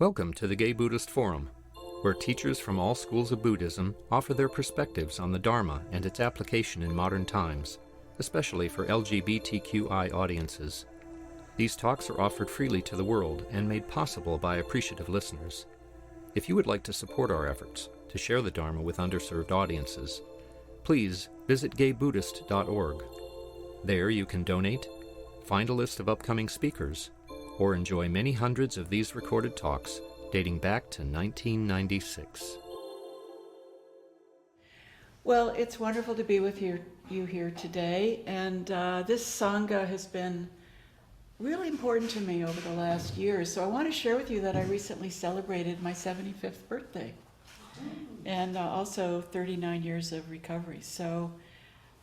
Welcome to the Gay Buddhist Forum, where teachers from all schools of Buddhism offer their perspectives on the Dharma and its application in modern times, especially for LGBTQI audiences. These talks are offered freely to the world and made possible by appreciative listeners. If you would like to support our efforts to share the Dharma with underserved audiences, please visit gaybuddhist.org. There you can donate, find a list of upcoming speakers, or enjoy many hundreds of these recorded talks dating back to 1996. Well, it's wonderful to be with you here today, and this Sangha has been really important to me over the last year. So I want to share with you that I recently celebrated my 75th birthday, and also 39 years of recovery. So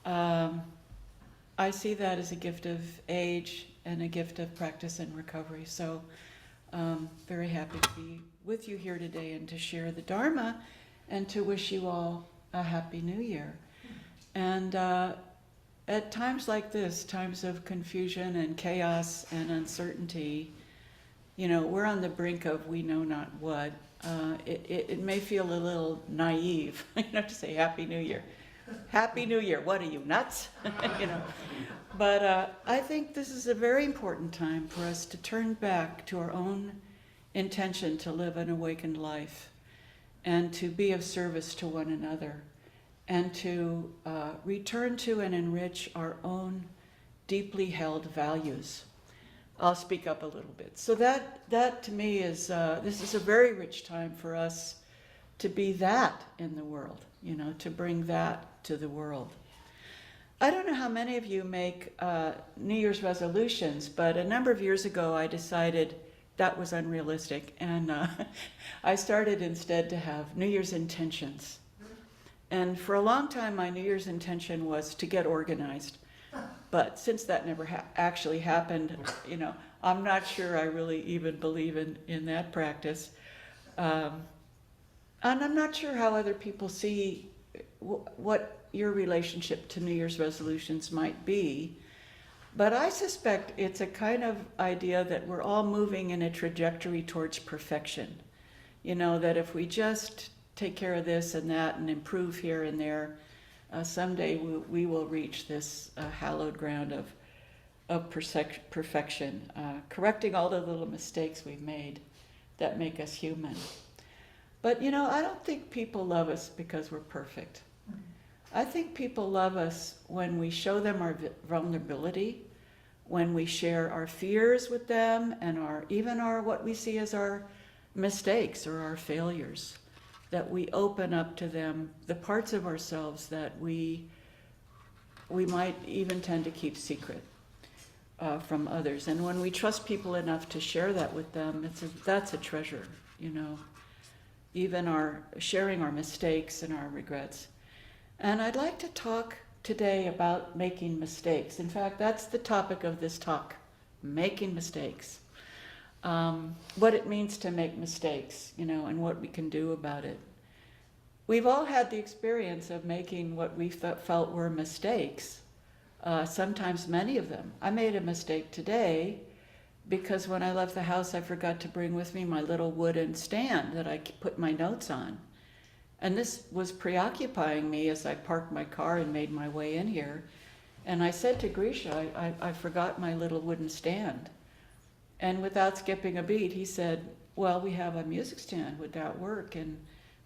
I see that as a gift of age and a gift of practice and recovery. So very happy to be with you here today and to share the Dharma and to wish you all a Happy New Year. And at times like this, times of confusion and chaos and uncertainty, you know, we're on the brink of we know not what. It may feel a little naive, to say Happy New Year. Happy New Year, what are you, nuts? But I think this is a very important time for us to turn back to our own intention to live an awakened life and to be of service to one another and to return to and enrich our own deeply held values. I'll speak up a little bit. So that to me is, this is a very rich time for us to be that in the world, to bring that to the world. I don't know how many of you make New Year's resolutions, but a number of years ago I decided that was unrealistic, and I started instead to have New Year's intentions. And for a long time my New Year's intention was to get organized, but since that never actually happened, I'm not sure I really even believe in that practice. And I'm not sure how other people see what your relationship to New Year's resolutions might be, but I suspect it's a kind of idea that we're all moving in a trajectory towards perfection. That if we just take care of this and that and improve here and there, someday we will reach this hallowed ground of perfection, correcting all the little mistakes we've made that make us human. But I don't think people love us because we're perfect. I think people love us when we show them our vulnerability, when we share our fears with them and even what we see as our mistakes or our failures, that we open up to them the parts of ourselves that we might even tend to keep secret from others. And when we trust people enough to share that with them, that's a treasure, even our sharing our mistakes and our regrets. And I'd like to talk today about making mistakes. In fact, that's the topic of this talk, making mistakes. What it means to make mistakes, and what we can do about it. We've all had the experience of making what we felt were mistakes, sometimes many of them. I made a mistake today because when I left the house, I forgot to bring with me my little wooden stand that I put my notes on. And this was preoccupying me as I parked my car and made my way in here. And I said to Grisha, I forgot my little wooden stand. And without skipping a beat, he said, well, we have a music stand, would that work? And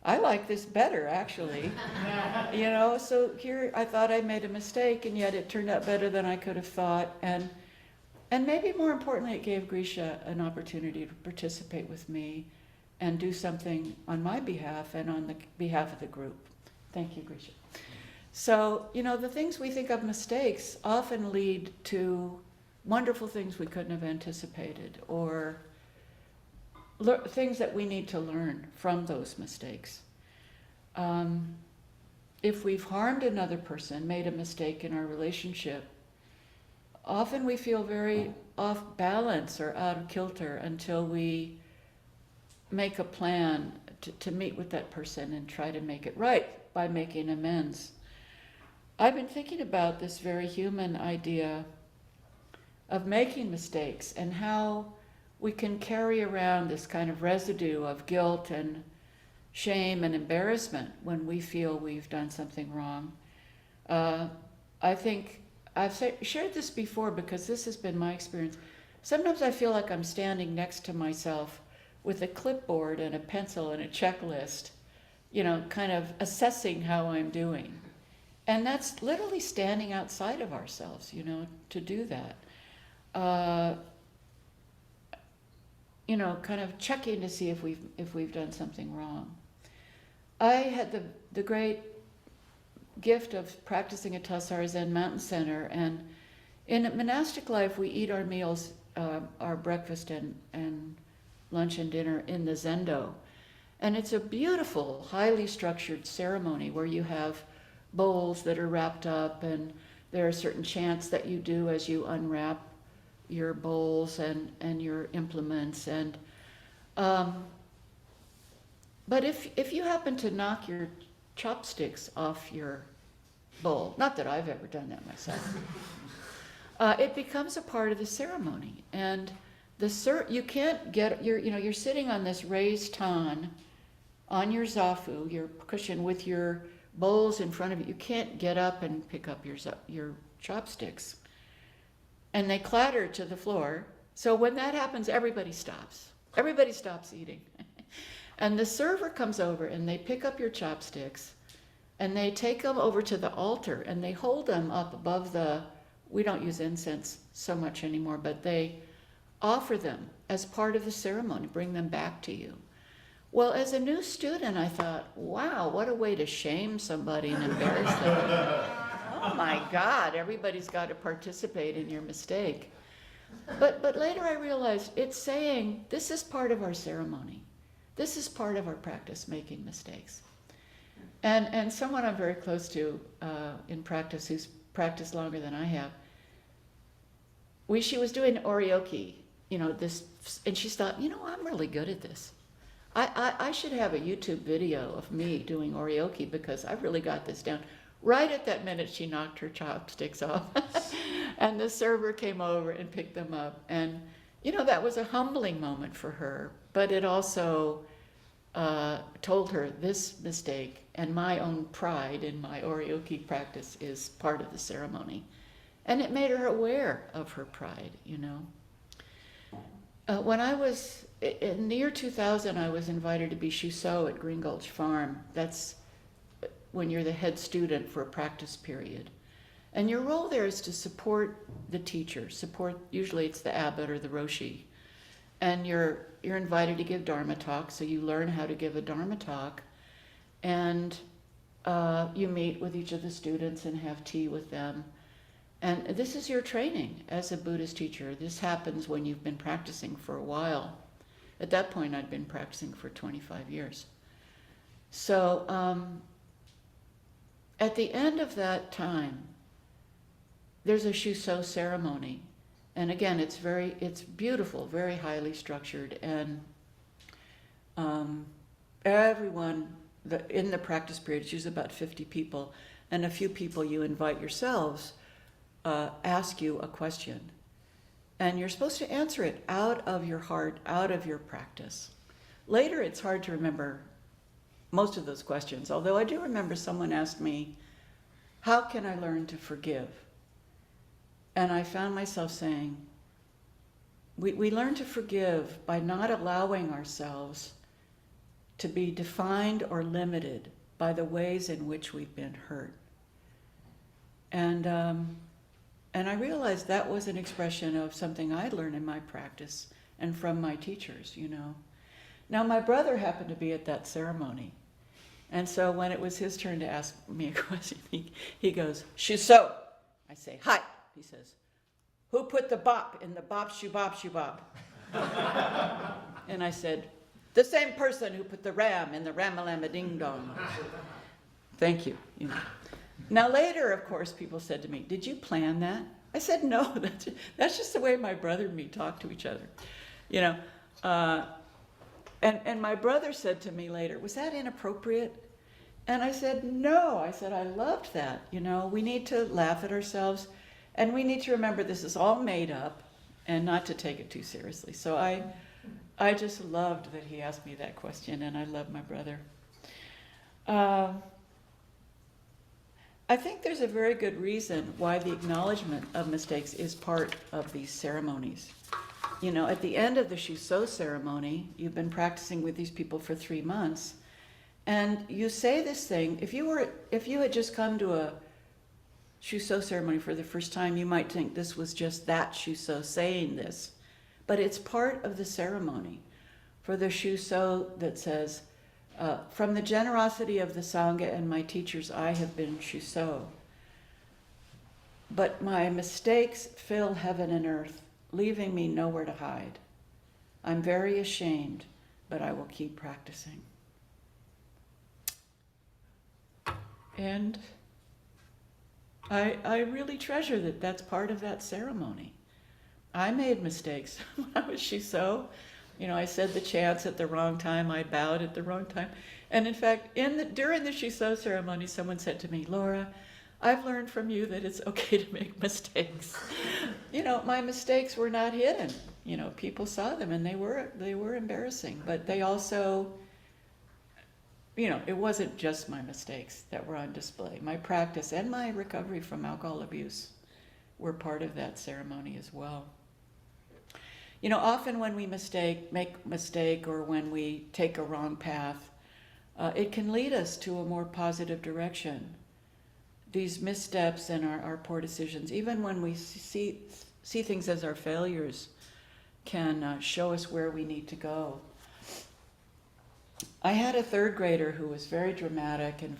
I like this better, actually. So here I thought I made a mistake, and yet it turned out better than I could have thought. And maybe more importantly, it gave Grisha an opportunity to participate with me and do something on my behalf and on the behalf of the group. Thank you, Grisha. So, the things we think of mistakes often lead to wonderful things we couldn't have anticipated, or things that we need to learn from those mistakes. If we've harmed another person, made a mistake in our relationship, often we feel very off balance or out of kilter until we make a plan to meet with that person and try to make it right by making amends. I've been thinking about this very human idea of making mistakes and how we can carry around this kind of residue of guilt and shame and embarrassment when we feel we've done something wrong. I think I've shared this before because this has been my experience. Sometimes I feel like I'm standing next to myself with a clipboard and a pencil and a checklist, kind of assessing how I'm doing. And that's literally standing outside of ourselves, to do that. Kind of checking to see if we've done something wrong. I had the great gift of practicing at Tassar Zen Mountain Center, and in monastic life we eat our meals, our breakfast and lunch and dinner in the zendo. And it's a beautiful, highly structured ceremony where you have bowls that are wrapped up, and there are certain chants that you do as you unwrap your bowls and your implements. And but if you happen to knock your chopsticks off your bowl, not that I've ever done that myself, it becomes a part of the ceremony. And you can't get you're sitting on this raised tan on your zafu, your cushion, with your bowls in front of you. You can't get up and pick up your chopsticks, and they clatter to the floor. So when that happens, everybody stops eating. And the server comes over and they pick up your chopsticks and they take them over to the altar and they hold them up above we don't use incense so much anymore, but they offer them as part of the ceremony, bring them back to you. Well, as a new student, I thought, wow, what a way to shame somebody and embarrass them. Oh my God, everybody's got to participate in your mistake. But later I realized it's saying this is part of our ceremony. This is part of our practice, making mistakes. And someone I'm very close to in practice, who's practiced longer than I have, she was doing oryoki, this, and she thought, I'm really good at this. I should have a YouTube video of me doing oryoki because I've really got this down. Right at that minute, she knocked her chopsticks off. And the server came over and picked them up. And, that was a humbling moment for her. But it also told her this mistake and my own pride in my oryoki practice is part of the ceremony. And it made her aware of her pride, When I was, in the year 2000, I was invited to be shuso at Green Gulch Farm. That's when you're the head student for a practice period. And your role there is to support the teacher, usually it's the abbot or the roshi. And you're invited to give Dharma talk, so you learn how to give a Dharma talk. And you meet with each of the students and have tea with them. And this is your training as a Buddhist teacher. This happens when you've been practicing for a while. At that point, I'd been practicing for 25 years. So at the end of that time, there's a shuso ceremony. And again, it's beautiful, very highly structured. And everyone, in the practice period, it's usually about 50 people, and a few people you invite yourselves ask you a question. And you're supposed to answer it out of your heart, out of your practice. Later, it's hard to remember most of those questions, although I do remember someone asked me, how can I learn to forgive? And I found myself saying, we learn to forgive by not allowing ourselves to be defined or limited by the ways in which we've been hurt. And I realized that was an expression of something I learned in my practice and from my teachers, Now, my brother happened to be at that ceremony. And so when it was his turn to ask me a question, he goes, "Shuso." I say, "Hi." He says, "Who put the bop in the bop shubop shubop?" And I said, "The same person who put the ram in the ramalama ding dong." Thank you. Now later, of course, people said to me, "Did you plan that?" I said, "No, that's just the way my brother and me talk to each other." And my brother said to me later, "Was that inappropriate?" And I said, "No." I said, "I loved that. We need to laugh at ourselves, and we need to remember this is all made up. and not to take it too seriously. So I just loved that he asked me that question, and I love my brother. I think there's a very good reason why the acknowledgement of mistakes is part of these ceremonies. You know, at the end of the Shuso ceremony, you've been practicing with these people for 3 months, and you say this thing. If you had just come to a Shuso ceremony for the first time, you might think this was just that Shuso saying this, but it's part of the ceremony. For the Shuso that says, from the generosity of the Sangha and my teachers, I have been Shuso. But my mistakes fill heaven and earth, leaving me nowhere to hide. I'm very ashamed, but I will keep practicing. And I really treasure that that's part of that ceremony. I made mistakes when I was Shuso. You know, I said the chants at the wrong time, I bowed at the wrong time. And in fact, during the Shuso ceremony, someone said to me, Laura, I've learned from you that it's okay to make mistakes. You know, my mistakes were not hidden. You know, people saw them and they were embarrassing, but they also, you know, it wasn't just my mistakes that were on display. My practice and my recovery from alcohol abuse were part of that ceremony as well. You know, often when we make a mistake, or when we take a wrong path, it can lead us to a more positive direction. These missteps and our poor decisions, even when we see things as our failures, can show us where we need to go. I had a 3rd grader who was very dramatic and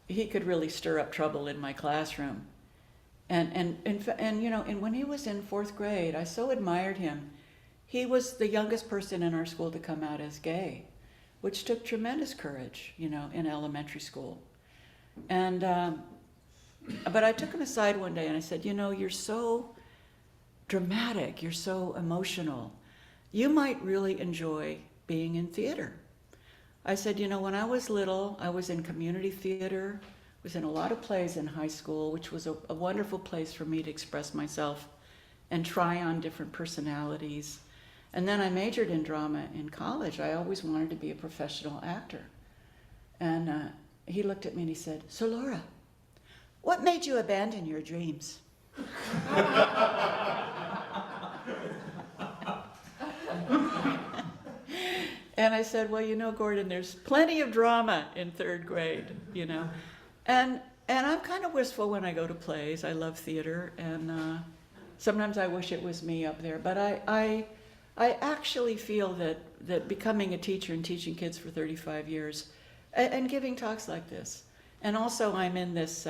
he could really stir up trouble in my classroom. And you know, and when he was in 4th grade, I so admired him. He was the youngest person in our school to come out as gay, which took tremendous courage, you know, in elementary school. And but I took him aside one day and I said, you know, you're so dramatic, you're so emotional. You might really enjoy being in theater. I said, you know, when I was little, I was in community theater, was in a lot of plays in high school, which was a wonderful place for me to express myself and try on different personalities. And then I majored in drama in college. I always wanted to be a professional actor. And he looked at me and he said, so Laura, what made you abandon your dreams? And I said, well, you know, Gordon, there's plenty of drama in 3rd grade, you know. And I'm kind of wistful when I go to plays. I love theater, and sometimes I wish it was me up there. But I actually feel that becoming a teacher and teaching kids for 35 years and giving talks like this, and also I'm in this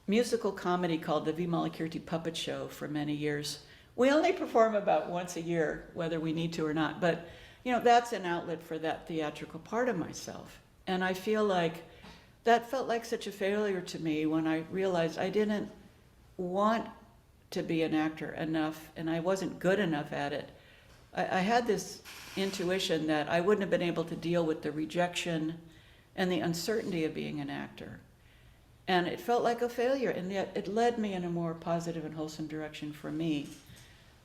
musical comedy called the Vimalakirti Puppet Show for many years. We only perform about once a year, whether we need to or not. But, you know, that's an outlet for that theatrical part of myself. And I feel like that felt like such a failure to me when I realized I didn't want to be an actor enough, and I wasn't good enough at it. I had this intuition that I wouldn't have been able to deal with the rejection and the uncertainty of being an actor. And it felt like a failure, and yet it led me in a more positive and wholesome direction for me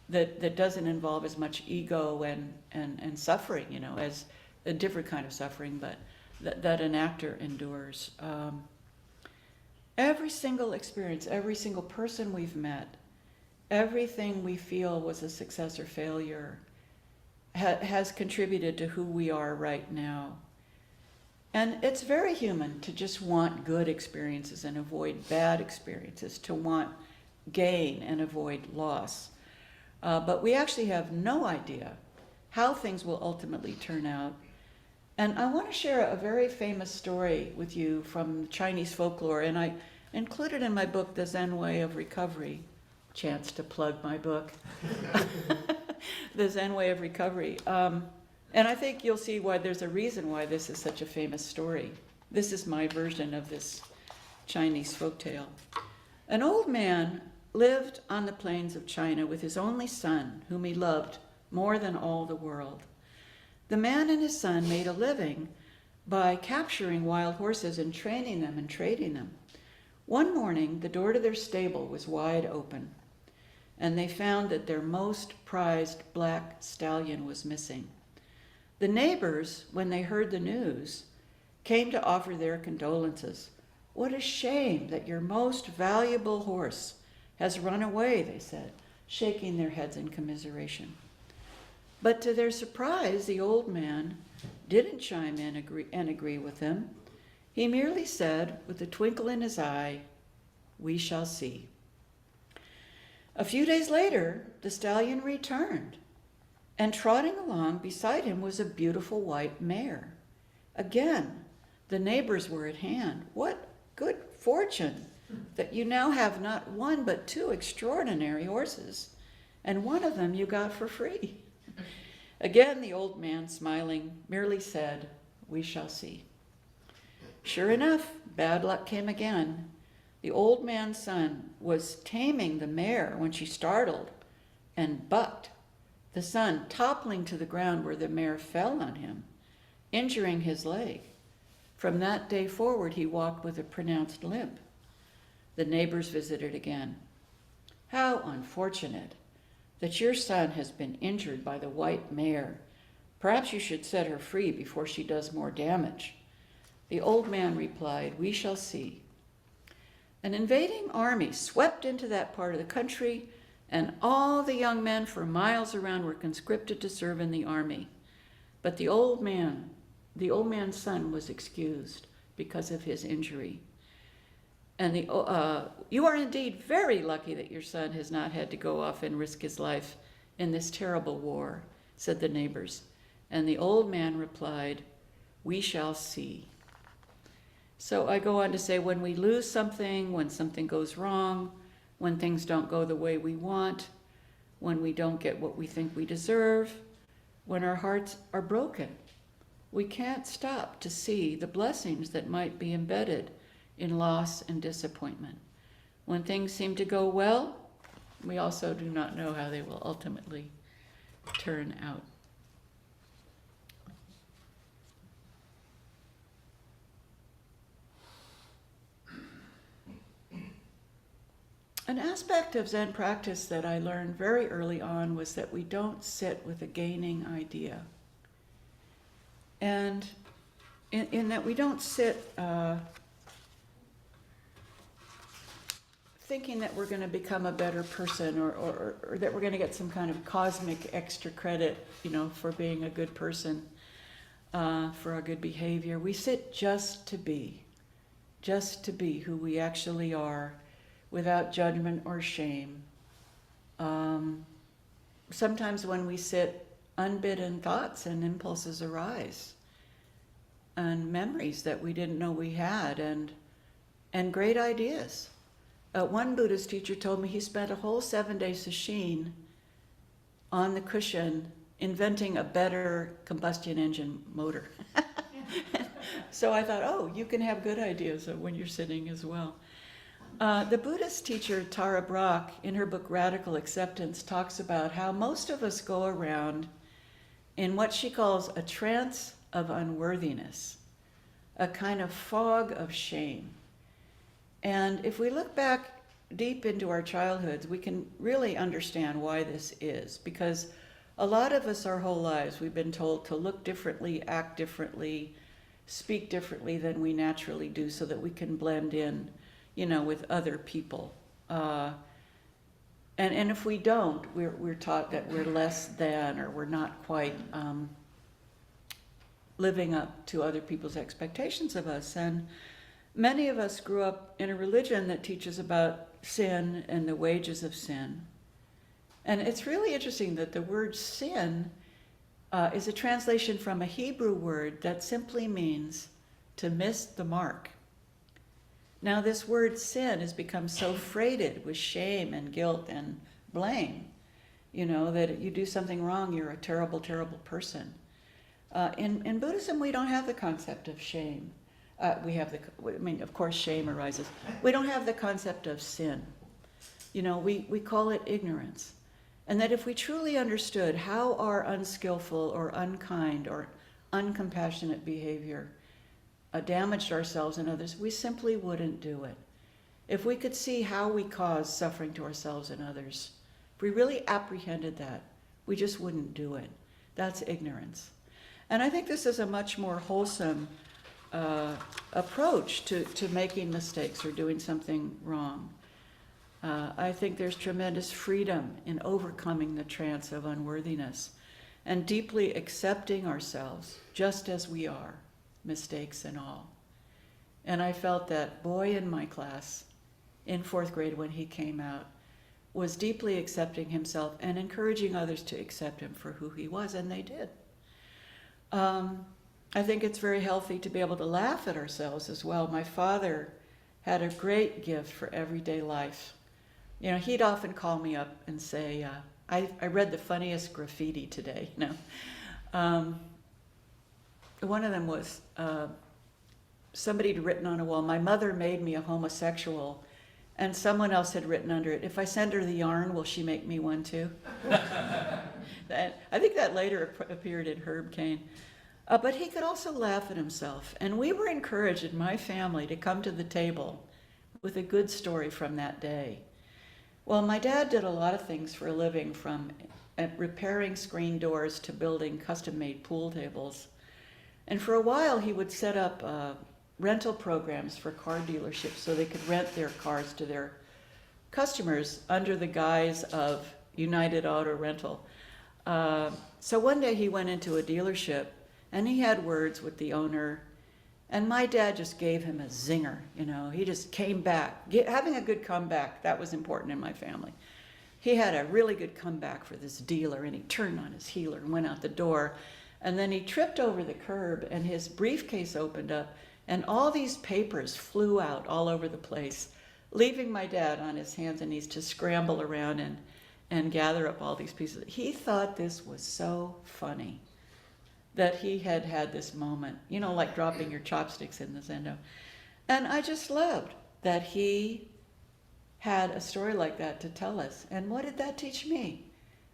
that doesn't involve as much ego and suffering, you know, as a different kind of suffering, but that an actor endures. Every single experience, every single person we've met, everything we feel was a success or failure has contributed to who we are right now. And it's very human to just want good experiences and avoid bad experiences, to want gain and avoid loss. But we actually have no idea how things will ultimately turn out. And I want to share a very famous story with you from Chinese folklore, and I included in my book, The Zen Way of Recovery. Chance to plug my book. The Zen Way of Recovery. And I think you'll see why there's a reason why this is such a famous story. This is my version of this Chinese folktale. An old man lived on the plains of China with his only son, whom he loved more than all the world. The man and his son made a living by capturing wild horses and training them and trading them. One morning, the door to their stable was wide open. and they found that their most prized black stallion was missing. The neighbors, when they heard the news, came to offer their condolences. "What a shame that your most valuable horse has run away," they said, shaking their heads in commiseration. But to their surprise, the old man didn't chime in and agree with them. He merely said, with a twinkle in his eye, "We shall see." A few days later, the stallion returned, and trotting along beside him was a beautiful white mare. Again, the neighbors were at hand. "What good fortune that you now have not one but two extraordinary horses, and one of them you got for free." Again, the old man, smiling, merely said, "We shall see." Sure enough, bad luck came again. The old man's son was taming the mare when she startled and bucked, the son toppling to the ground where the mare fell on him, injuring his leg. From that day forward, he walked with a pronounced limp. The neighbors visited again. "How unfortunate that your son has been injured by the white mare. Perhaps you should set her free before she does more damage." The old man replied, "We shall see." An invading army swept into that part of the country, and all the young men for miles around were conscripted to serve in the army. But the old man's son was excused because of his injury. And "You are indeed very lucky that your son has not had to go off and risk his life in this terrible war," said the neighbors. And the old man replied, "We shall see." So I go on to say, when we lose something, when something goes wrong, when things don't go the way we want, when we don't get what we think we deserve, when our hearts are broken, we can't stop to see the blessings that might be embedded in loss and disappointment. When things seem to go well, we also do not know how they will ultimately turn out. An aspect of Zen practice that I learned very early on was that we don't sit with a gaining idea. And in that we don't sit thinking that we're going to become a better person or that we're going to get some kind of cosmic extra credit, for being a good person, for our good behavior. We sit just to be who we actually are, without judgment or shame. Sometimes when we sit, unbidden thoughts and impulses arise, and memories that we didn't know we had, and great ideas. One Buddhist teacher told me he spent a whole 7-day sesshin on the cushion inventing a better combustion engine motor. So I thought, oh, you can have good ideas when you're sitting as well. The Buddhist teacher Tara Brach, in her book Radical Acceptance, talks about how most of us go around in what she calls a trance of unworthiness, a kind of fog of shame. And if we look back deep into our childhoods, we can really understand why this is, because a lot of us our whole lives we've been told to look differently, act differently, speak differently than we naturally do so that we can blend in, with other people. And if we don't, we're taught that we're less than, or we're not quite living up to other people's expectations of us. And many of us grew up in a religion that teaches about sin and the wages of sin. And it's really interesting that the word sin is a translation from a Hebrew word that simply means to miss the mark. Now, this word sin has become so freighted with shame and guilt and blame, that you do something wrong, you're a terrible, terrible person. In Buddhism, we don't have the concept of shame. Of course, shame arises. We don't have the concept of sin. We call it ignorance. And that if we truly understood how our unskillful or unkind or uncompassionate behavior damaged ourselves and others, we simply wouldn't do it. If we could see how we cause suffering to ourselves and others, If we really apprehended that, we just wouldn't do it. That's ignorance. And I think this is a much more wholesome approach to making mistakes or doing something wrong. I think there's tremendous freedom in overcoming the trance of unworthiness and deeply accepting ourselves just as we are, mistakes and all. And I felt that boy in my class in 4th grade when he came out was deeply accepting himself and encouraging others to accept him for who he was, and they did. I think it's very healthy to be able to laugh at ourselves as well. My father had a great gift for everyday life. You know, he'd often call me up and say, I read the funniest graffiti today. One of them was somebody had written on a wall, "My mother made me a homosexual," and someone else had written under it, "If I send her the yarn, will she make me one too?" I think that later appeared in Herb Caen. But he could also laugh at himself. And we were encouraged in my family to come to the table with a good story from that day. Well, my dad did a lot of things for a living, from repairing screen doors to building custom-made pool tables. And for a while, he would set up rental programs for car dealerships so they could rent their cars to their customers under the guise of United Auto Rental. So one day he went into a dealership and he had words with the owner, and my dad just gave him a zinger. He just came back. Having a good comeback, that was important in my family. He had a really good comeback for this dealer, and he turned on his heeler and went out the door. And then he tripped over the curb, and his briefcase opened up, and all these papers flew out all over the place, leaving my dad on his hands and knees to scramble around and gather up all these pieces. He thought this was so funny that he had this moment, like dropping your chopsticks in the Zendo. And I just loved that he had a story like that to tell us. And what did that teach me?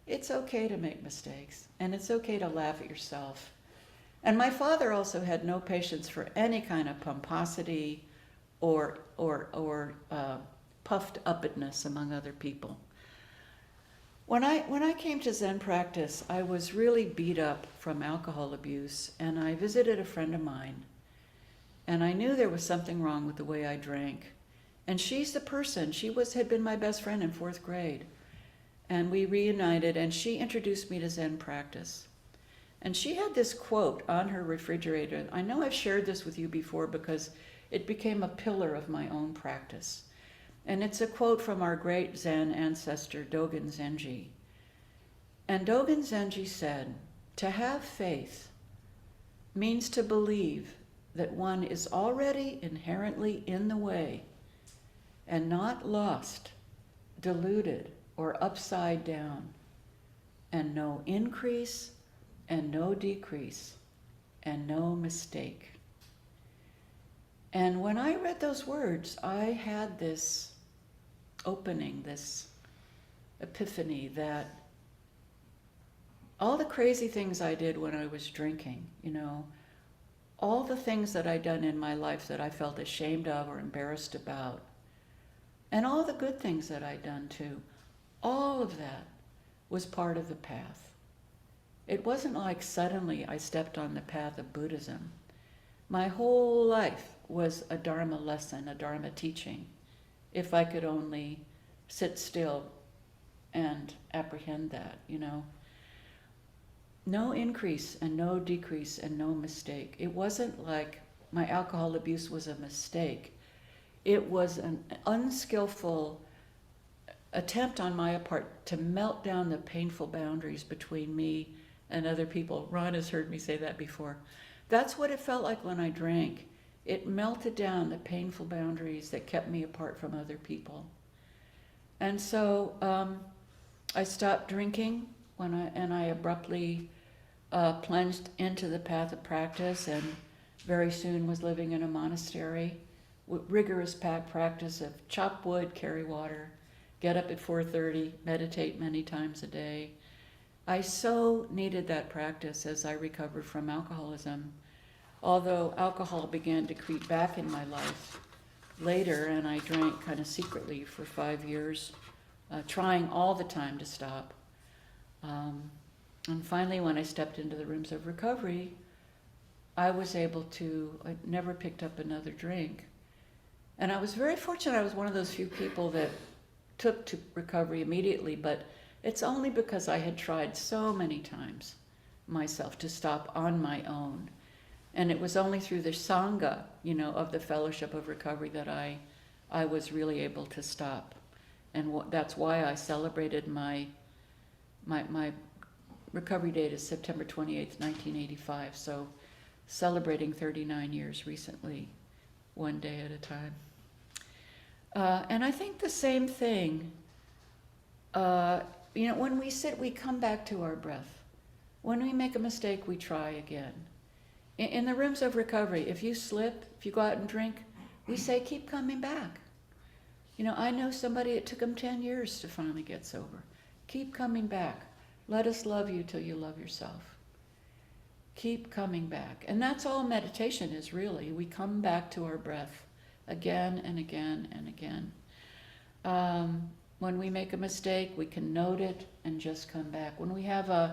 It's okay to make mistakes, and it's okay to laugh at yourself. And my father also had no patience for any kind of pomposity or puffed uppedness among other people. When I came to Zen practice, I was really beat up from alcohol abuse, and I visited a friend of mine, and I knew there was something wrong with the way I drank. And she's the person, had been my best friend in 4th grade, and we reunited, and she introduced me to Zen practice. And she had this quote on her refrigerator. I know I've shared this with you before because it became a pillar of my own practice. And it's a quote from our great Zen ancestor, Dogen Zenji. And Dogen Zenji said, "To have faith means to believe that one is already inherently in the way and not lost, deluded, or upside down, and no increase and no decrease and no mistake." And when I read those words, I had this opening, this epiphany that all the crazy things I did when I was drinking, all the things that I'd done in my life that I felt ashamed of or embarrassed about, and all the good things that I'd done too, all of that was part of the path. It wasn't like suddenly I stepped on the path of Buddhism. My whole life was a Dharma lesson, a Dharma teaching, if I could only sit still and apprehend that, No increase and no decrease and no mistake. It wasn't like my alcohol abuse was a mistake. It was an unskillful attempt on my part to melt down the painful boundaries between me and other people. Ron has heard me say that before. That's what it felt like when I drank. It melted down the painful boundaries that kept me apart from other people. And so I stopped drinking and I abruptly plunged into the path of practice, and very soon was living in a monastery with rigorous practice of chop wood, carry water, get up at 4:30, meditate many times a day. I so needed that practice as I recovered from alcoholism. Although alcohol began to creep back in my life later, and I drank kind of secretly for 5 years trying all the time to stop. And finally, when I stepped into the rooms of recovery, I was able to, I never picked up another drink. And I was very fortunate. I was one of those few people that took to recovery immediately, but it's only because I had tried so many times myself to stop on my own. And it was only through the Sangha, of the Fellowship of Recovery that I was really able to stop. And that's why I celebrated my recovery date is September 28th, 1985. So celebrating 39 years recently, one day at a time. And I think the same thing, when we sit, we come back to our breath. When we make a mistake, we try again. In the rooms of recovery, if you slip, if you go out and drink, we say, keep coming back. I know somebody, it took them 10 years to finally get sober. Keep coming back. Let us love you till you love yourself. Keep coming back. And that's all meditation is really. We come back to our breath again and again and again. When we make a mistake, we can note it and just come back. When we have an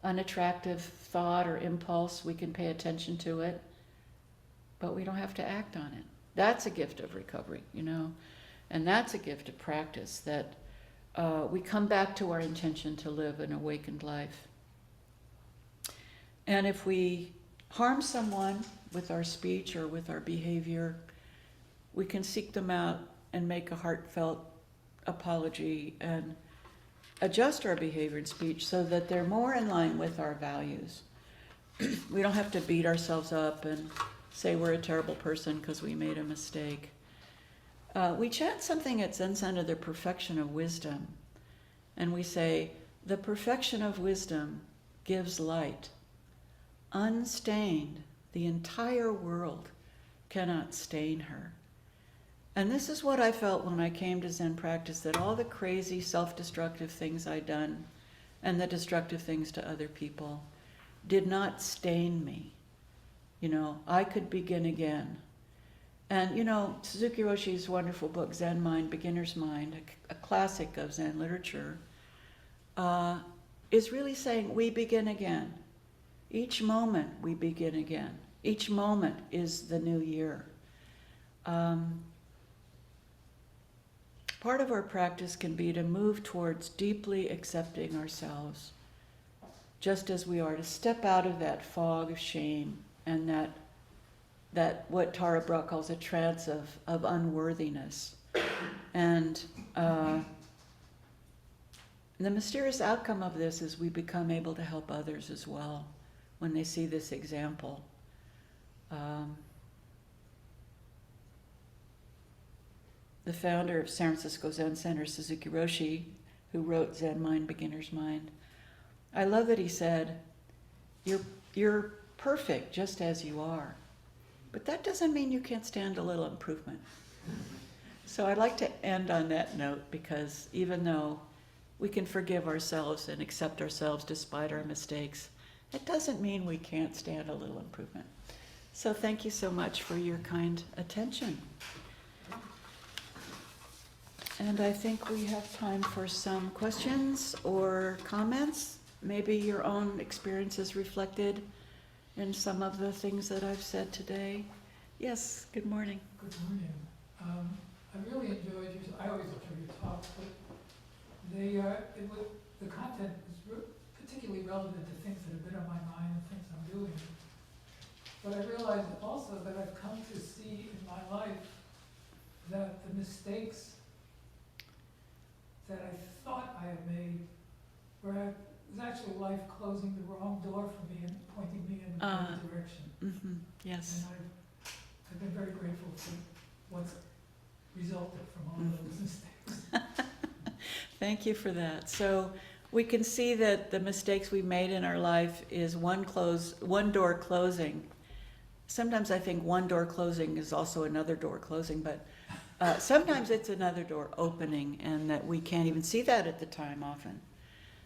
unattractive thought or impulse, we can pay attention to it, but we don't have to act on it. That's a gift of recovery, and that's a gift of practice, that we come back to our intention to live an awakened life. And if we harm someone with our speech or with our behavior, we can seek them out and make a heartfelt apology and adjust our behavior and speech so that they're more in line with our values. We don't have to beat ourselves up and say we're a terrible person because we made a mistake. We chant something at Zen Center, the perfection of wisdom, and we say, the perfection of wisdom gives light. Unstained, the entire world cannot stain her. And this is what I felt when I came to Zen practice, that all the crazy self-destructive things I'd done and the destructive things to other people did not stain me. I could begin again. And Suzuki Roshi's wonderful book, Zen Mind, Beginner's Mind, a classic of Zen literature, is really saying we begin again. Each moment we begin again. Each moment is the new year. Part of our practice can be to move towards deeply accepting ourselves, just as we are, to step out of that fog of shame and that what Tara Brach calls a trance of unworthiness. And the mysterious outcome of this is we become able to help others as well when they see this example. The founder of San Francisco Zen Center, Suzuki Roshi, who wrote Zen Mind, Beginner's Mind, I love that he said, you're perfect just as you are, but that doesn't mean you can't stand a little improvement. So I'd like to end on that note, because even though we can forgive ourselves and accept ourselves despite our mistakes, it doesn't mean we can't stand a little improvement. So thank you so much for your kind attention. And I think we have time for some questions or comments. Maybe your own experiences reflected in some of the things that I've said today. Yes, good morning. Good morning. I really enjoyed your, I always enjoy your talks, but the content is particularly relevant to things that have been on my mind and things I'm doing. But I realized also that I've come to see in my life that the mistakes that I thought I had made was actually life closing the wrong door for me and pointing me in the right direction. Mm-hmm, yes. And I've been very grateful for what's resulted from all those mistakes. Thank you for that. So we can see that the mistakes we made in our life is one door closing. Sometimes I think one door closing is also another door closing, but sometimes it's another door opening, and that we can't even see that at the time often.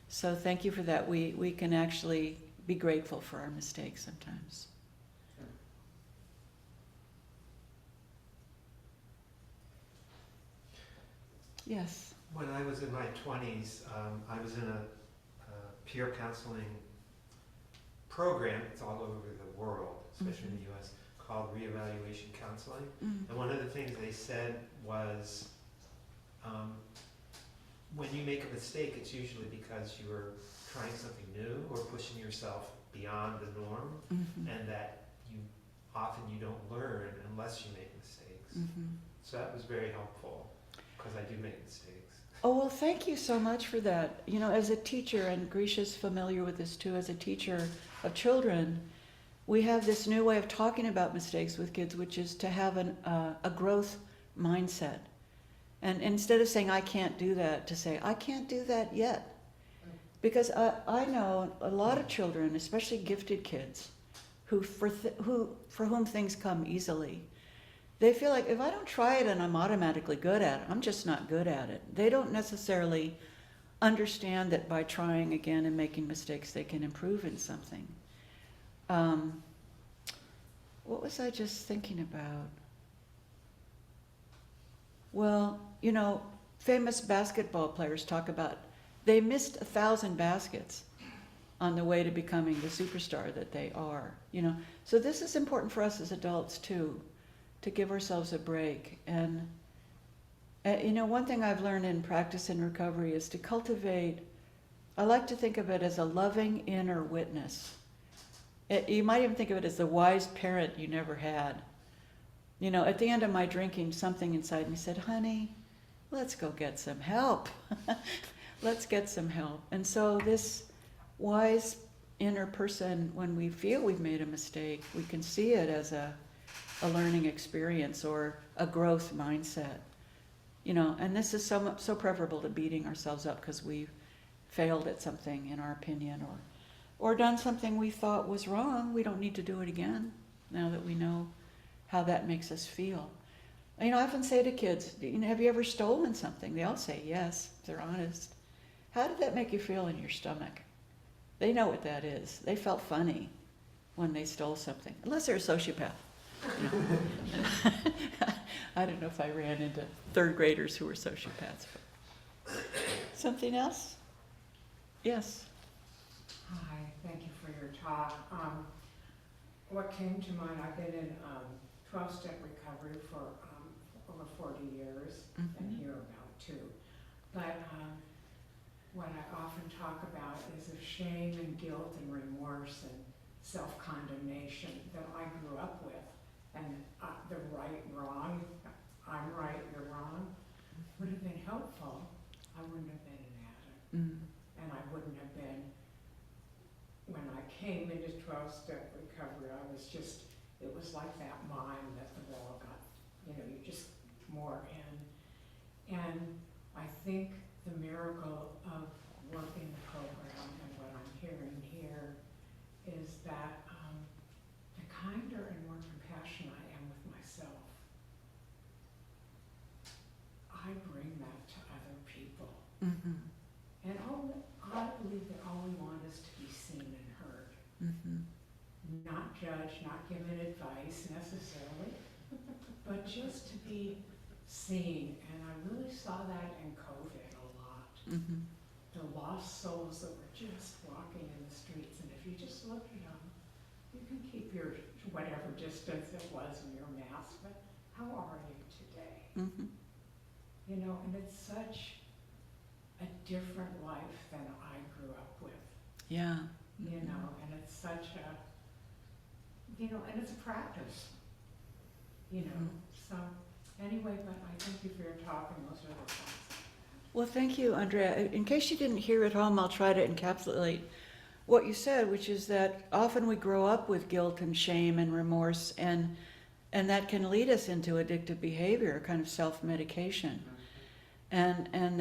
So thank you for that. We can actually be grateful for our mistakes sometimes. Yes. When I was in my 20s, I was in a peer counseling program. It's all over the world, especially in the US, called reevaluation counseling. And one of the things they said was, when you make a mistake, it's usually because you are trying something new or pushing yourself beyond the norm, and that often you don't learn unless you make mistakes. So that was very helpful, because I do make mistakes. Oh, well, thank you so much for that. You know, as a teacher, and Grisha's familiar with this too, as a teacher of children, we have this new way of talking about mistakes with kids, which is to have a growth mindset. And instead of saying, I can't do that, to say, I can't do that yet. Because I know a lot of children, especially gifted kids, for whom things come easily. They feel like, if I don't try it and I'm automatically good at it, I'm just not good at it. They don't necessarily understand that by trying again and making mistakes, they can improve in something. What was I just thinking about? Well, you know, famous basketball players talk about they missed 1,000 baskets on the way to becoming the superstar that they are, you know. So this is important for us as adults too, to give ourselves a break. And you know, one thing I've learned in practice and recovery is to cultivate, I like to think of it as a loving inner witness. You might even think of it as the wise parent you never had. You know, at the end of my drinking, something inside me said, honey, let's go get some help. Let's get some help. And so this wise inner person, when we feel we've made a mistake, we can see it as a learning experience or a growth mindset. You know, and this is so preferable to beating ourselves up because we've failed at something, in our opinion, or done something we thought was wrong. We don't need to do it again now that we know how that makes us feel. You know, I often say to kids, you know, have you ever stolen something? They all say yes, if they're honest. How did that make you feel in your stomach? They know what that is. They felt funny when they stole something, unless they're a sociopath. You know. I don't know if I ran into third graders who were sociopaths. But. Something else? Yes. Hi, thank you for your talk. What came to mind, I've been in 12-step recovery for over 40 years, and here about 2. But what I often talk about is the shame and guilt and remorse and self-condemnation that I grew up with. And the right, wrong, I'm right, you're wrong, would have been helpful. I wouldn't have been an addict. And I wouldn't have been, when I came into 12-step recovery, I was just, it was like that mine that the wall got, you know, you just more in. And I think the miracle of working the program and what I'm hearing here is that the kinder and more compassionate I am with myself, I bring that to other people. And I believe that all we want is to be seen and heard. Not judged, not given advice necessarily, but just to be seen. And I really saw that in COVID a lot. The lost souls that were just walking in the streets, and if you just look at them, you can keep your whatever distance it was in your mask, but how are you today? You know, and it's such a different life than I grew up with. Yeah. You know, and it's such a, you know, and it's a practice, you know. So anyway, but I thank you for your talk, and those are the thoughts. Well, thank you, Andrea. In case you didn't hear at home, I'll try to encapsulate what you said, which is that often we grow up with guilt and shame and remorse, and that can lead us into addictive behavior, kind of self-medication. And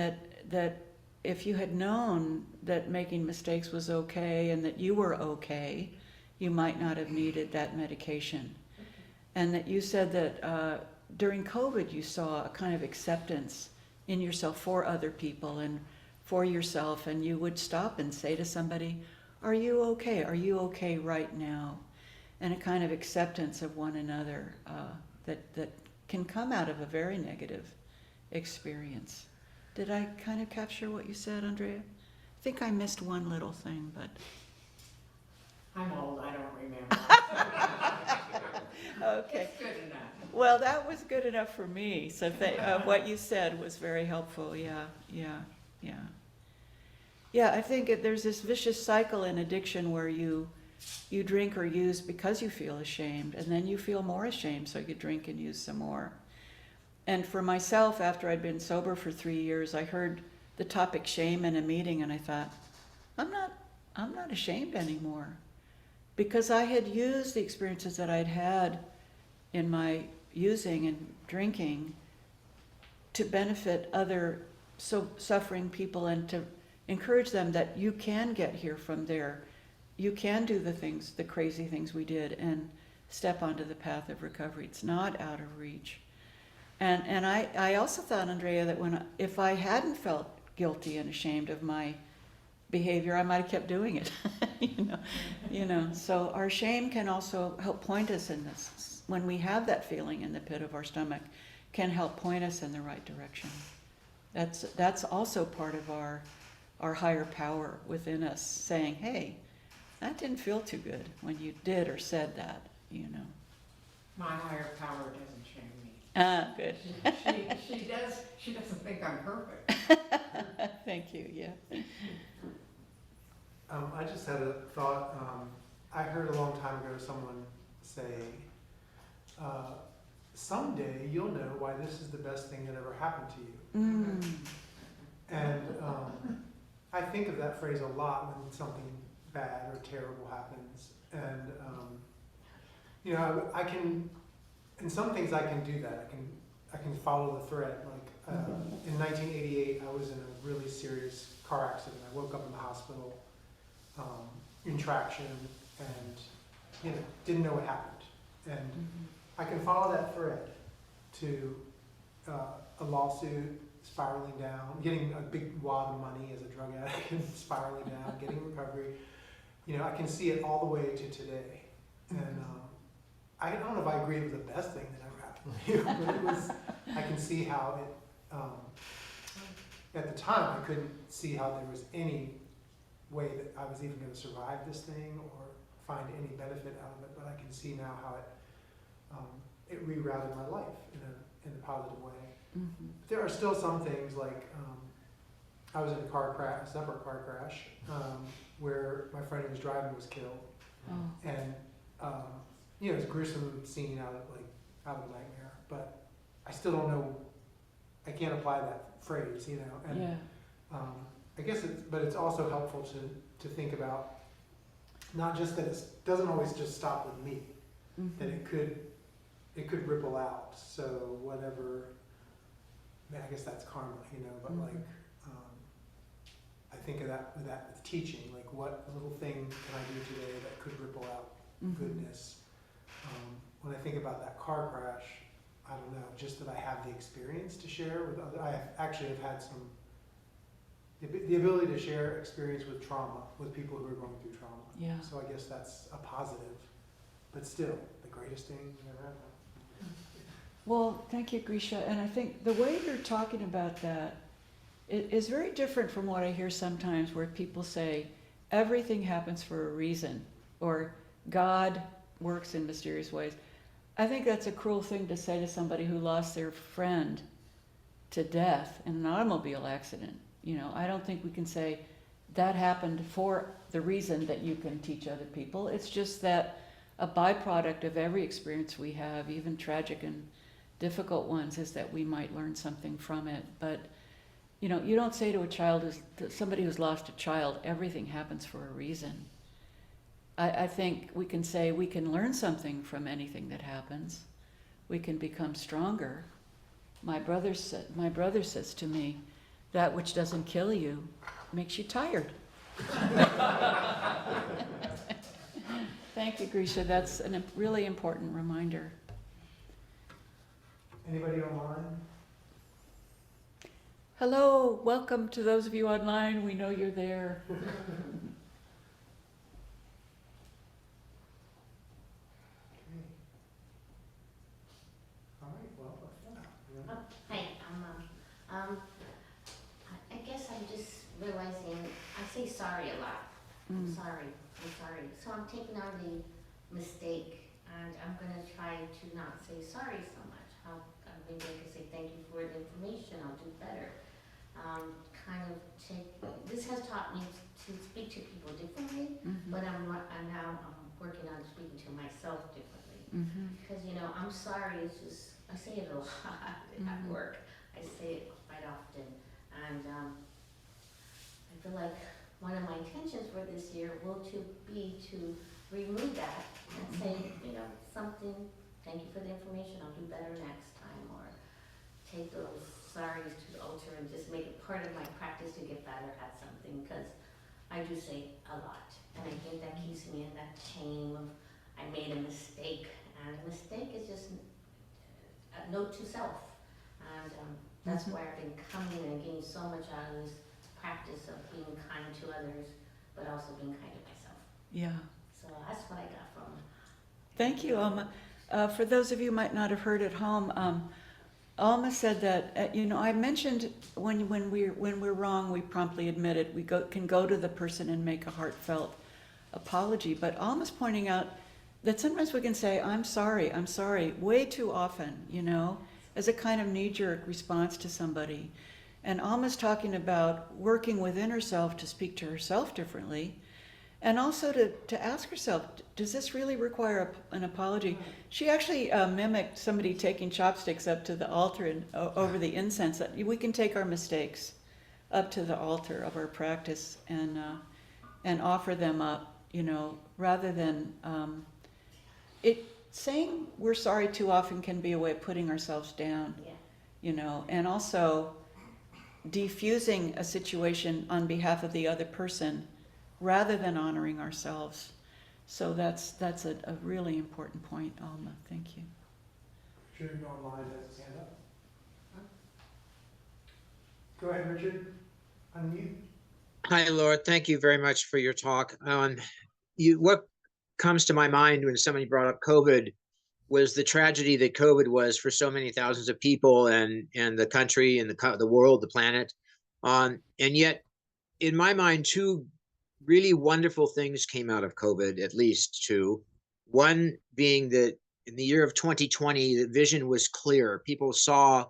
that if you had known that making mistakes was okay and that you were okay, you might not have needed that medication. And that you said that during COVID you saw a kind of acceptance in yourself for other people and for yourself, and you would stop and say to somebody, are you okay? Are you okay right now? And a kind of acceptance of one another that can come out of a very negative experience. Did I kind of capture what you said, Andrea? I think I missed one little thing, but. I'm old, I don't remember. Okay. It's good enough. Well, that was good enough for me. So what you said was very helpful. Yeah. Yeah, I think there's this vicious cycle in addiction where you drink or use because you feel ashamed, and then you feel more ashamed, so you drink and use some more. And for myself, after I'd been sober for 3 years, I heard the topic shame in a meeting, and I thought, I'm not ashamed anymore, because I had used the experiences that I'd had in my using and drinking to benefit other suffering people and to encourage them that you can get here from there. You can do the crazy things we did and step onto the path of recovery. It's not out of reach. And I also thought, Andrea, that if I hadn't felt guilty and ashamed of my behavior, I might have kept doing it. So our shame can also help point us in this. When we have that feeling in the pit of our stomach, can help point us in the right direction. That's also part of our higher power within us saying, hey, that didn't feel too good when you did or said that. My higher power doesn't shame me. Ah, good. She doesn't think I'm perfect. Thank you. Yeah. I just had a thought. I heard a long time ago someone say, someday you'll know why this is the best thing that ever happened to you. Mm. And I think of that phrase a lot when something bad or terrible happens. And, I can, in some things I can do that. I can follow the thread. Like in 1988, I was in a really serious car accident. I woke up in the hospital in traction and, didn't know what happened. And I can follow that thread to a lawsuit, spiraling down, getting a big wad of money as a drug addict, and spiraling down, getting recovery. I can see it all the way to today. And I don't know if I agree with the best thing that ever happened to you, but I can see how it, at the time, I couldn't see how there was any way that I was even going to survive this thing or find any benefit out of it, but I can see now how it rerouted my life in a positive way. Mm-hmm. There are still some things like I was in a separate car crash where my friend who was driving was killed, and it was a gruesome scene out of a nightmare. But I still don't know. I can't apply that phrase, And Yeah. I guess it's also helpful to think about not just that it doesn't always just stop with me, that it could ripple out. So whatever. I guess that's karma, but I think of that with teaching, like what little thing can I do today that could ripple out goodness. When I think about that car crash, I don't know, just that I have the experience to share with others. I actually have had the ability to share experience with trauma, with people who are going through trauma. Yeah. So I guess that's a positive, but still, the greatest thing that ever happened. Well, thank you, Grisha. And I think the way you're talking about that is very different from what I hear sometimes where people say, everything happens for a reason, or God works in mysterious ways. I think that's a cruel thing to say to somebody who lost their friend to death in an automobile accident. I don't think we can say that happened for the reason that you can teach other people. It's just that a byproduct of every experience we have, even tragic and difficult ones, is that we might learn something from it. But you don't say to somebody who's lost a child, everything happens for a reason. I think we can say we can learn something from anything that happens. We can become stronger. My brother says to me, that which doesn't kill you makes you tired. Thank you, Grisha. That's a really important reminder. Anybody online? Hello, welcome to those of you online. We know you're there. All right, well, Hi, I'm sorry a lot. I'm sorry. So I'm taking on the mistake, and I'm gonna try to not say sorry so much. Maybe I could say thank you for the information, I'll do better. This has taught me to speak to people differently, but I'm now working on speaking to myself differently. Because, I'm sorry, it's just, I say it a lot at work. I say it quite often. And I feel like one of my intentions for this year will be to remove that and say, something, thank you for the information, I'll do better next time, or take those sorries to the altar and just make it part of my practice to get better at something, because I do say a lot, and I think that keeps me in that chain of I made a mistake, and a mistake is just a note to self, and that's why I've been coming and getting so much out of this practice of being kind to others, but also being kind to myself. Yeah. So that's what I got from. Thank you, Alma. For those of you who might not have heard at home, Alma said that, I mentioned when we're wrong, we promptly admit it. We can go to the person and make a heartfelt apology. But Alma's pointing out that sometimes we can say, I'm sorry, way too often, as a kind of knee-jerk response to somebody. And Alma's talking about working within herself to speak to herself differently, and also to ask herself, does this really require an apology? She actually mimicked somebody taking chopsticks up to the altar and over the incense. That we can take our mistakes up to the altar of our practice and offer them up, rather than saying we're sorry too often can be a way of putting ourselves down, and also defusing a situation on behalf of the other person rather than honoring ourselves. So that's a really important point, Alma. Thank you. Richard online has his hand up. Go ahead, Richard. Unmute. Hi, Laura. Thank you very much for your talk. What comes to my mind when somebody brought up COVID was the tragedy that COVID was for so many thousands of people and the country and the world, the planet. And yet, in my mind, two really wonderful things came out of COVID, at least two. One being that in the year of 2020, the vision was clear. People saw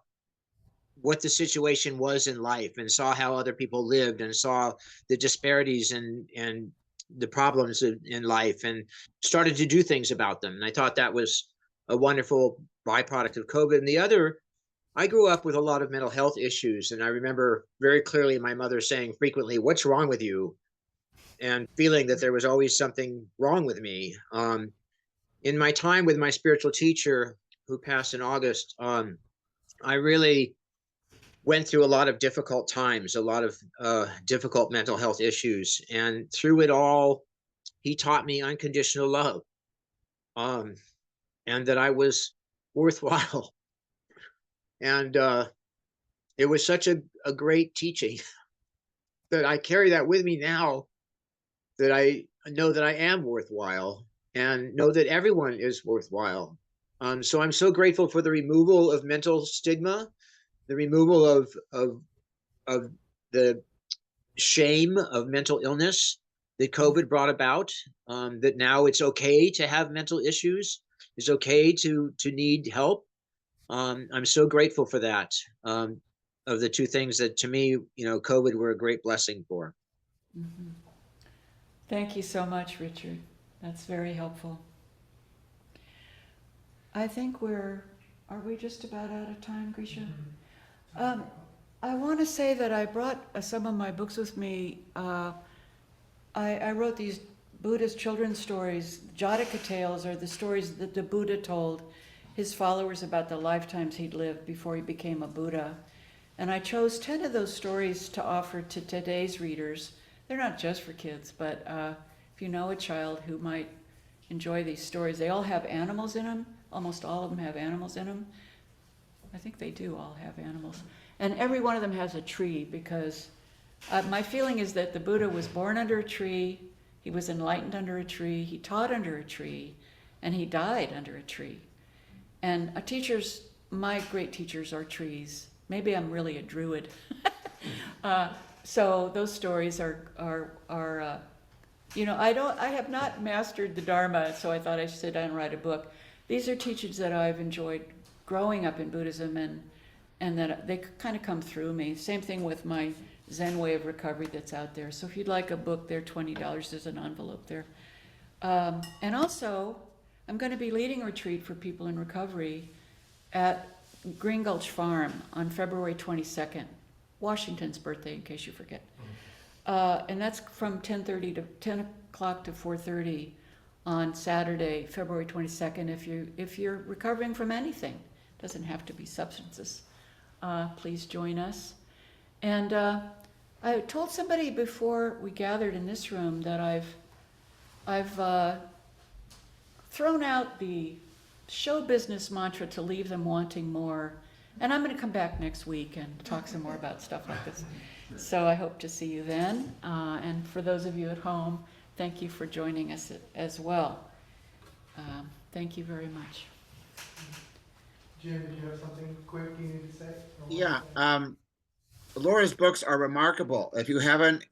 what the situation was in life and saw how other people lived and saw the disparities and the problems in life and started to do things about them. And I thought that was a wonderful byproduct of COVID. And the other, I grew up with a lot of mental health issues. And I remember very clearly my mother saying frequently, "What's wrong with you?" And feeling that there was always something wrong with me. In my time with my spiritual teacher, who passed in August, I really went through a lot of difficult times, a lot of difficult mental health issues. And through it all, he taught me unconditional love, and that I was worthwhile. And it was such a great teaching that I carry that with me now, that I know that I am worthwhile and know that everyone is worthwhile. So I'm so grateful for the removal of mental stigma, the removal of the shame of mental illness that COVID brought about, that now it's okay to have mental issues. It's okay to need help. I'm so grateful for that, of the two things that to me, COVID were a great blessing for. Mm-hmm. Thank you so much, Richard. That's very helpful. I think are we just about out of time, Grisha? I want to say that I brought some of my books with me. I wrote these Buddhist children's stories. Jataka tales are the stories that the Buddha told his followers about the lifetimes he'd lived before he became a Buddha. And I chose 10 of those stories to offer to today's readers. They're not just for kids, but if you know a child who might enjoy these stories, they all have animals in them. Almost all of them have animals in them. I think they do all have animals. And every one of them has a tree, because my feeling is that the Buddha was born under a tree, he was enlightened under a tree, he taught under a tree, and he died under a tree. And my great teachers are trees. Maybe I'm really a druid. So those stories are you know, I have not mastered the Dharma, so I thought I should sit down and write a book. These are teachings that I've enjoyed growing up in Buddhism, and that they kind of come through me. Same thing with my Zen way of recovery that's out there. So if you'd like a book, they're $20. There's an envelope there. And also, I'm going to be leading a retreat for people in recovery at Green Gulch Farm on February 22nd, Washington's birthday, in case you forget. And that's from 10:30 to 10 o'clock to 4:30 on Saturday, February 22nd. If you're recovering from anything, doesn't have to be substances, please join us. And I told somebody before we gathered in this room that I've thrown out the show business mantra to leave them wanting more. And I'm going to come back next week and talk some more about stuff like this. So I hope to see you then. And for those of you at home, thank you for joining us as well. Thank you very much. Jim, did you have something quick you need to say? Yeah, Laura's books are remarkable. If you haven't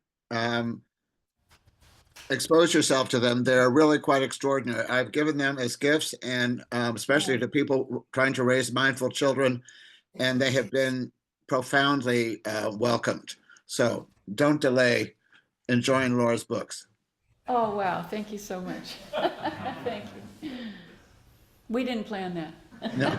exposed yourself to them, they're really quite extraordinary. I've given them as gifts, and especially to people trying to raise mindful children, and they have been profoundly welcomed. So don't delay enjoying Laura's books. Oh, wow. Thank you so much. Thank you. We didn't plan that. No.